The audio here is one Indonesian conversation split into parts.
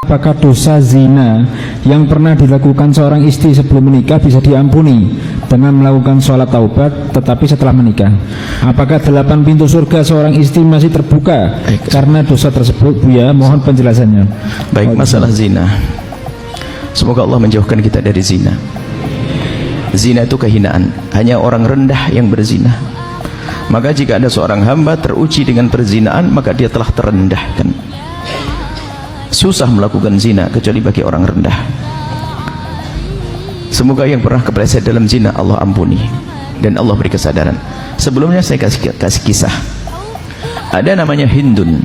apakah dosa zina yang pernah dilakukan seorang istri sebelum menikah bisa diampuni dengan melakukan sholat taubat tetapi setelah menikah? Apakah 8 pintu surga seorang istri masih terbuka karena dosa tersebut, Buya? Mohon penjelasannya. Baik, masalah zina, semoga Allah menjauhkan kita dari zina. Zina itu kehinaan, hanya orang rendah yang berzina. Maka jika ada seorang hamba teruji dengan perzinaan, maka dia telah terendahkan. Susah melakukan zina kecuali bagi orang rendah. Semoga yang pernah kepleset dalam zina Allah ampuni dan Allah beri kesadaran. Sebelumnya saya kasih kisah. Ada namanya Hindun,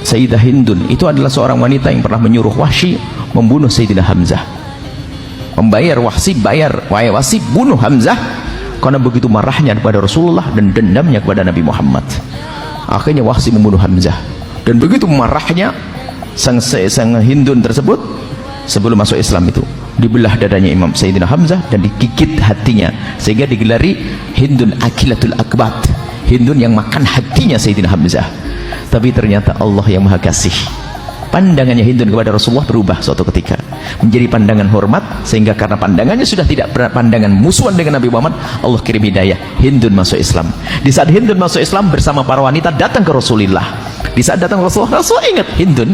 Sayyidah Hindun. Itu adalah seorang wanita yang pernah menyuruh Wahsy membunuh Sayyidina Hamzah. Membayar Wahsy, wahai Wahsy, bunuh Hamzah, karena begitu marahnya kepada Rasulullah dan dendamnya kepada Nabi Muhammad. Akhirnya Wahsy membunuh Hamzah, dan begitu marahnya sang Hindun tersebut, sebelum masuk Islam itu dibelah dadanya Imam Sayyidina Hamzah dan digigit hatinya, sehingga digelari Hindun Akilatul Akbat, Hindun yang makan hatinya Sayyidina Hamzah. Tapi ternyata Allah yang Maha Kasih, pandangannya Hindun kepada Rasulullah berubah suatu ketika menjadi pandangan hormat, sehingga karena pandangannya sudah tidak pandangan musuhan dengan Nabi Muhammad, Allah kirim hidayah, Hindun masuk Islam. Di saat Hindun masuk Islam bersama para wanita datang ke Rasulullah. Di saat datang ke Rasulullah, Rasulullah ingat Hindun.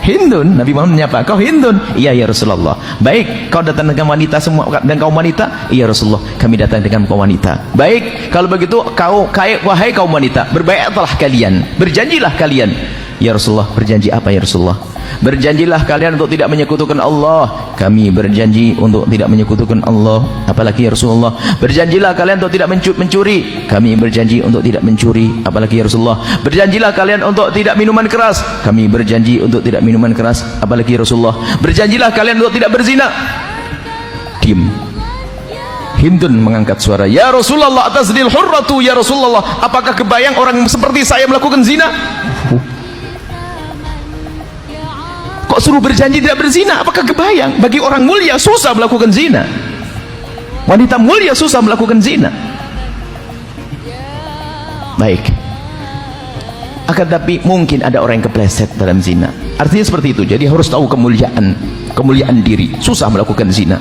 Hindun, Nabi Muhammad menyapa, kau Hindun? Iya ya Rasulullah. Baik, kau datang dengan wanita semua dan kaum wanita? Iya Rasulullah, kami datang dengan kaum wanita. Baik, kalau begitu wahai kaum wanita, berbaiatlah kalian, berjanjilah kalian. Ya Rasulullah, berjanji apa ya Rasulullah? Berjanjilah kalian untuk tidak menyekutukan Allah. Kami berjanji untuk tidak menyekutukan Allah. Apalagi ya Rasulullah? Berjanjilah kalian untuk tidak mencuri. Kami berjanji untuk tidak mencuri. Apalagi ya Rasulullah? Berjanjilah kalian untuk tidak minuman keras. Kami berjanji untuk tidak minuman keras. Apalagi ya Rasulullah? Berjanjilah kalian untuk tidak berzina. Diam. Hindun mengangkat suara, ya Rasulullah, atazdil hurratu ya Rasulullah, apakah kebayang orang seperti saya melakukan zina? Kok suruh berjanji tidak berzina? Apakah kebayang? Bagi orang mulia susah melakukan zina. Wanita mulia susah melakukan zina. Baik. Akan tapi mungkin ada orang yang kepleset dalam zina. Artinya seperti itu. Jadi harus tahu kemuliaan diri. Susah melakukan zina.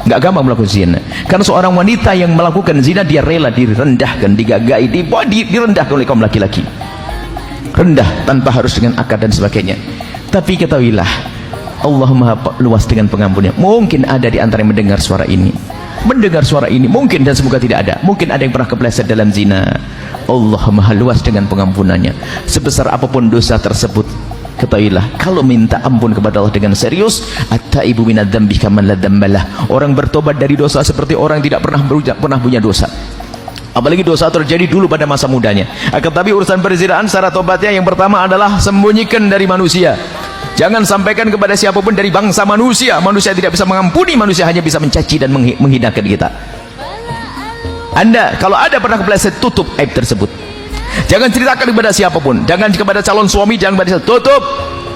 Nggak gampang melakukan zina. Karena seorang wanita yang melakukan zina, dia rela direndahkan, digagai, direndahkan oleh kaum laki-laki. Rendah tanpa harus dengan akad dan sebagainya. Tapi ketahuilah, Allah Maha luas dengan pengampunnya. Mungkin ada di antara yang mendengar suara ini, mungkin, dan semoga tidak ada. Mungkin ada yang pernah kepleset dalam zina. Allah Maha luas dengan pengampunannya. Sebesar apapun dosa tersebut, ketahuilah, kalau minta ampun kepada Allah dengan serius, at-taibu minadz-dzambi kaman la dzambalah. Orang bertobat dari dosa seperti orang tidak pernah punya dosa. Apalagi dosa terjadi dulu pada masa mudanya. Akan tapi urusan perzinaan, syarat tobatnya yang pertama adalah sembunyikan dari manusia. Jangan sampaikan kepada siapapun dari bangsa manusia. Manusia tidak bisa mengampuni, manusia hanya bisa mencaci dan menghinakan kita. Anda kalau ada pernah kepleset, tutup aib tersebut. Jangan ceritakan kepada siapapun. Jangan kepada calon suami, jangan kepada siapapun. Tutup.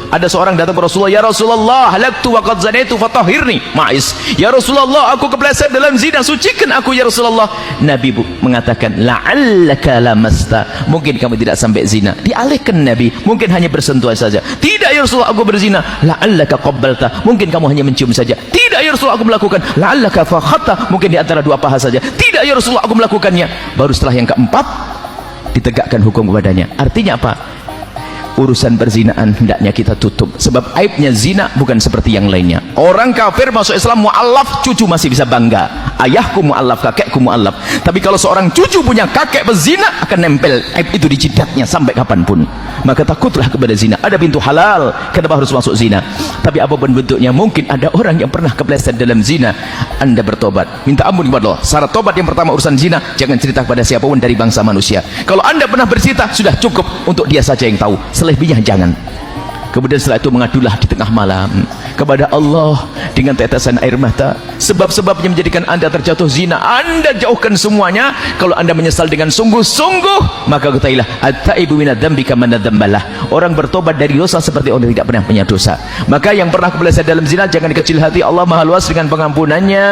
Ada seorang datang ke Rasulullah, ya Rasulullah, halaktu wa qad zanaitu fatahhirni. Ma'is, ya Rasulullah, aku kepleset dalam zina, sucikan aku ya Rasulullah. Nabi mengatakan, la'allaka lamasta, mungkin kamu tidak sampai zina. Dialihkan Nabi, mungkin hanya bersentuhan saja. Tidak ya Rasulullah, aku berzina. La'allaka qabbalta, mungkin kamu hanya mencium saja. Tidak ya Rasulullah, aku melakukan. La'allaka fakhatta, mungkin di antara dua paha saja. Tidak ya Rasulullah, aku melakukannya. Baru setelah yang keempat ditegakkan hukum kepadanya. Artinya apa? Urusan perzinaan hendaknya kita tutup, sebab aibnya zina bukan seperti yang lainnya. Orang kafir masuk Islam mu'allaf, cucu masih bisa bangga, ayahku mu'allaf, kakekku mu'allaf. Tapi kalau seorang cucu punya kakek berzina, akan nempel aib itu di jidatnya sampai kapanpun. Maka takutlah kepada zina. Ada pintu halal, kenapa harus masuk zina? Tapi apapun bentuknya, mungkin ada orang yang pernah kepleset dalam zina. Anda bertobat, minta ampun kepada Allah. Syarat tobat yang pertama urusan zina, jangan cerita kepada siapapun dari bangsa manusia. Kalau Anda pernah bercerita, sudah cukup, untuk dia saja yang tahu, selebihnya jangan. Kemudian setelah itu mengadulah di tengah malam kepada Allah dengan tetesan air mata. Sebab-sebabnya menjadikan Anda terjatuh zina, Anda jauhkan semuanya. Kalau Anda menyesal dengan sungguh-sungguh, maka ketahuilah, at-taibu minadz-dzambi kaman la dzambalah. Orang bertobat dari dosa seperti orang tidak pernah punya dosa. Maka yang pernah kepleset dalam zina, jangan kecil hati. Allah Maha luas dengan pengampunannya.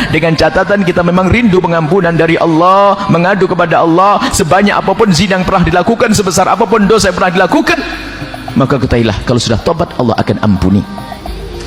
Dengan catatan kita memang rindu pengampunan dari Allah, mengadu kepada Allah. Sebanyak apapun zina yang pernah dilakukan, sebesar apapun dosa yang pernah dilakukan, maka ketahuilah, kalau sudah tobat Allah akan ampuni.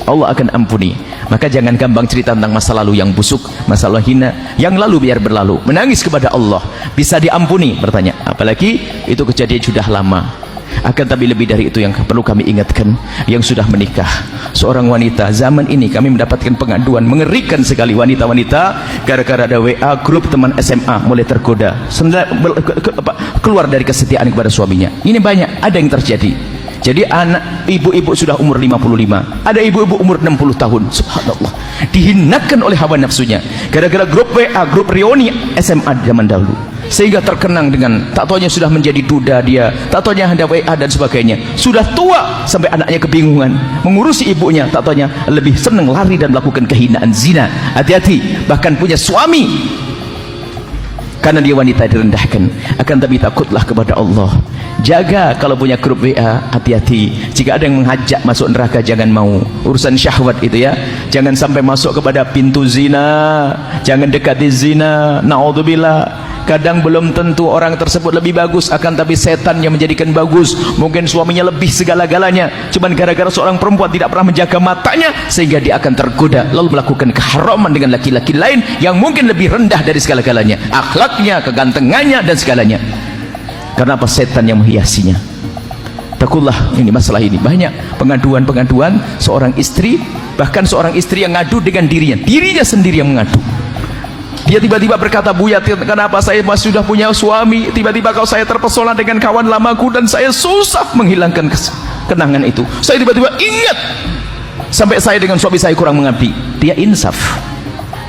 Allah akan ampuni. Maka jangan gampang cerita tentang masa lalu yang busuk, masa lalu hina. Yang lalu biar berlalu. Menangis kepada Allah bisa diampuni, bertanya. Apalagi itu kejadian sudah lama. Akan tapi lebih dari itu yang perlu kami ingatkan, yang sudah menikah, seorang wanita zaman ini kami mendapatkan pengaduan mengerikan sekali, wanita-wanita gara-gara ada WA grup teman SMA mulai tergoda keluar dari kesetiaan kepada suaminya. Ini banyak, ada yang terjadi. Jadi anak ibu-ibu sudah umur 55, ada ibu-ibu umur 60 tahun, subhanallah, dihinakan oleh hawa nafsunya gara-gara grup WA, grup reuni SMA zaman dahulu, sehingga terkenang dengan tak taunya sudah menjadi duda dia, tak taunya ada WA dan sebagainya, sudah tua sampai anaknya kebingungan mengurusi ibunya, tak taunya lebih senang lari dan melakukan kehinaan zina. Hati-hati, bahkan punya suami karena dia wanita direndahkan. Akan tapi takutlah kepada Allah, jaga kalau punya grup WA, hati-hati. Jika ada yang mengajak masuk neraka, jangan mau. Urusan syahwat itu ya, jangan sampai masuk kepada pintu zina, jangan dekati zina, naudzubillah. Kadang belum tentu orang tersebut lebih bagus, akan tapi setan yang menjadikan bagus. Mungkin suaminya lebih segala-galanya, cuman gara-gara seorang perempuan tidak pernah menjaga matanya, sehingga dia akan tergoda lalu melakukan keharaman dengan laki-laki lain yang mungkin lebih rendah dari segala-galanya, akhlaknya, kegantengannya dan segalanya. Karena apa? Setan yang menghiasinya. Takutlah ini masalah ini. Banyak pengaduan-pengaduan seorang istri, bahkan seorang istri yang ngadu dengan dirinya sendiri yang mengadu. Dia tiba-tiba berkata, "Buya, kenapa saya masih sudah punya suami, tiba-tiba kalau saya terpesona dengan kawan lamaku dan saya susah menghilangkan kenangan itu. Saya tiba-tiba ingat sampai saya dengan suami saya kurang mengabdi." Dia insaf.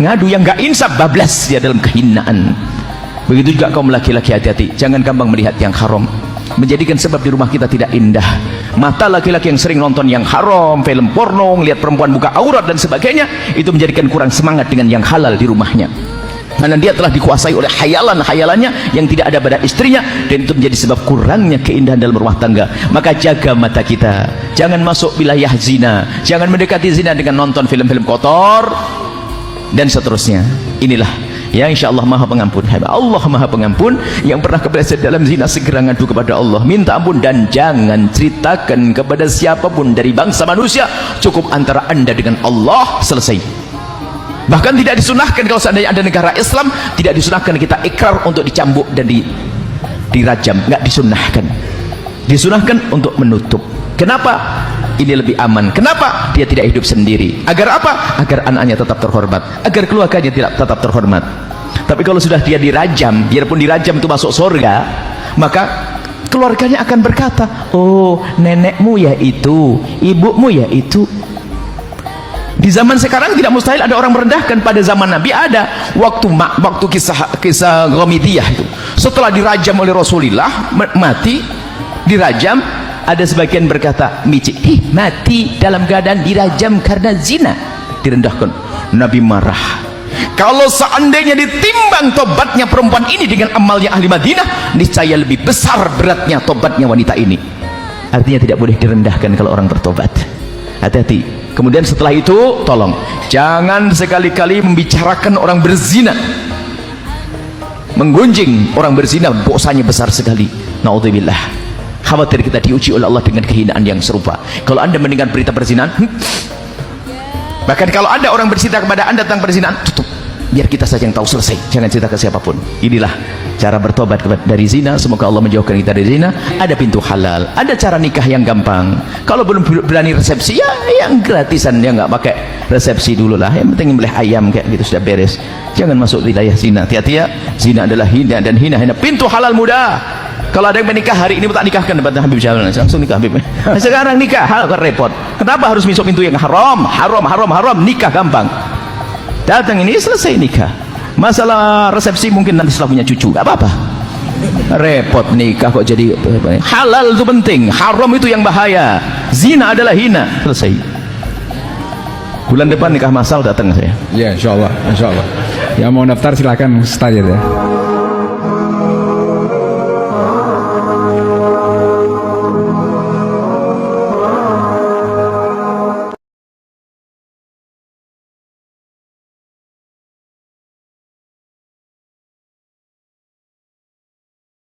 Ngadu yang gak insaf, bablas dia dalam kehinaan. Begitu juga kaum laki-laki, hati-hati, jangan gampang melihat yang haram, menjadikan sebab di rumah kita tidak indah. Mata laki-laki yang sering nonton yang haram, film porno, lihat perempuan buka aurat dan sebagainya, itu menjadikan kurang semangat dengan yang halal di rumahnya, karena dia telah dikuasai oleh hayalan-hayalannya yang tidak ada pada istrinya, dan itu menjadi sebab kurangnya keindahan dalam rumah tangga. Maka jaga mata kita, jangan masuk wilayah zina, jangan mendekati zina dengan nonton film-film kotor dan seterusnya. Inilah ya, insya Allah maha pengampun. Allah maha pengampun. Yang pernah kepleset dalam zina segera ngadu kepada Allah, minta ampun, dan jangan ceritakan kepada siapapun dari bangsa manusia. Cukup antara anda dengan Allah, selesai. Bahkan tidak disunahkan kalau seandainya ada negara Islam, tidak disunahkan kita ikrar untuk dicambuk dan dirajam, nggak disunahkan. Disunahkan untuk menutup. Kenapa? Ini lebih aman. Kenapa? Dia tidak hidup sendiri. Agar apa? Agar anaknya tetap terhormat, agar keluarganya tidak tetap terhormat. Tapi kalau sudah dia dirajam, biarpun dirajam itu masuk surga, maka keluarganya akan berkata, "Oh, nenekmu ya itu, ibumu ya itu." Di zaman sekarang tidak mustahil ada orang merendahkan. Pada zaman Nabi ada. Waktu kisah Ghamidiyah itu, setelah dirajam oleh Rasulullah, mati dirajam, ada sebagian berkata, mati dalam keadaan dirajam karena zina, direndahkan. Nabi marah. Kalau seandainya ditimbang tobatnya perempuan ini dengan amalnya ahli Madinah, niscaya lebih besar beratnya tobatnya wanita ini. Artinya tidak boleh direndahkan kalau orang bertobat. Hati-hati. Kemudian setelah itu, tolong jangan sekali-kali membicarakan orang berzina, menggunjing orang berzina, dosanya besar sekali. Naudzubillah. Khawatir kita diuji oleh Allah dengan kehinaan yang serupa. Kalau anda mendengar berita perzinahan, bahkan kalau ada orang bercerita kepada anda tentang perzinahan, tutup, biar kita saja yang tahu, selesai, jangan cerita ke siapapun. Inilah cara bertobat dari zina. Semoga Allah menjauhkan kita dari zina. Ada pintu halal, ada cara nikah yang gampang. Kalau belum berani resepsi, ya yang gratisan, ya nggak pakai resepsi dulu lah, yang penting beli ayam kayak gitu sudah beres. Jangan masuk wilayah zina. Hati-hati ya, zina adalah hina dan hina. Pintu halal mudah. Kalau ada yang menikah hari ini, tak nikahkan depan Habib Syahlan, langsung nikah Habib. Sekarang nikah hal repot. Kenapa harus masuk pintu yang haram? Haram, nikah gampang. Datang ini selesai nikah. Masalah resepsi mungkin nanti setelah punya cucu, gak apa-apa. Repot nikah kok jadi halal itu penting, haram itu yang bahaya. Zina adalah hina, selesai. Bulan depan nikah masal, datang saya. Ya, insya Allah. Yang mau daftar silakan Ustaz ya.